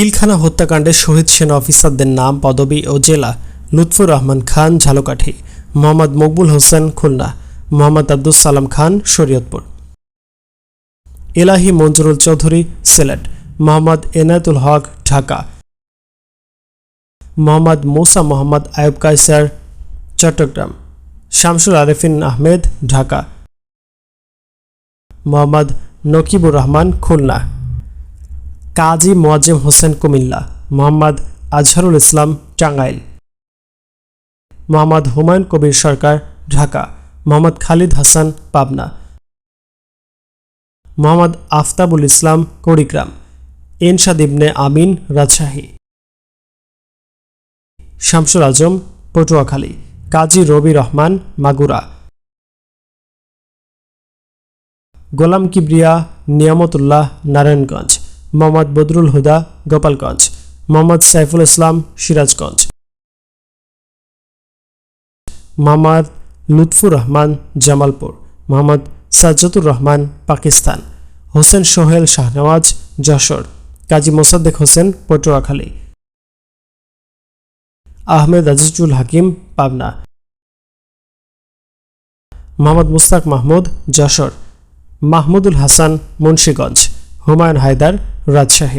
পিলখানা হত্যাকাণ্ডে শহীদ সেনা অফিসারদের নাম, পদবি ও জেলা। লুৎফর রহমান খান, ঝালকাঠি। মোহাম্মদ মকবুল হোসেন, খুলনা। মোহাম্মদ আব্দুস সালাম খান, শরীয়তপুর। এলাহি মঞ্জুরুল চৌধুরী, সিলেট। মোহাম্মদ এনায়েতুল হক, ঢাকা। মোহাম্মদ মুসা মোহাম্মদ আয়ুব কায়সার, চট্টগ্রাম। শামসুল আরেফিন আহমেদ, ঢাকা। মোহাম্মদ নকিবুর রহমান, খুলনা। কাজী মোয়াজ্জেম হোসেন, কুমিল্লা। মোহাম্মদ আজহারুল ইসলাম, টাঙ্গাইল। মোহাম্মদ হুমায়ুন কবির সরকার, ঢাকা। মোহাম্মদ খালিদ হাসান, পাবনা। মোহাম্মদ আফতাবুল ইসলাম, কুড়িগ্রাম। এনশাদ ইবনে আমিন, রাজশাহী। শামসুল আজম, পটুয়াখালী। কাজী রবি রহমান, মাগুরা। গোলাম কিবরিয়া, নিয়ামতুল্লাহ, নারায়ণগঞ্জ। মোহাম্মদ বদরুল হুদা, গোপালগঞ্জ। মোহাম্মদ সাইফুল ইসলাম, সিরাজগঞ্জ। মোহাম্মদ লুৎফুর রহমান, জামালপুর। মোহাম্মদ সাজ্জাতুর রহমান, পাকিস্তান। হোসেন সোহেল শাহনওয়াজ, যশোর। কাজী মোসাদ্দেক হোসেন, পটুয়াখালী। আহমেদ আজিজুল হাকিম, পাবনা। মোহাম্মদ মুস্তাক মাহমুদ, যশোর। মাহমুদুল হাসান, মুন্সিগঞ্জ। হুমায়ুন হায়দার, রাজশাহী।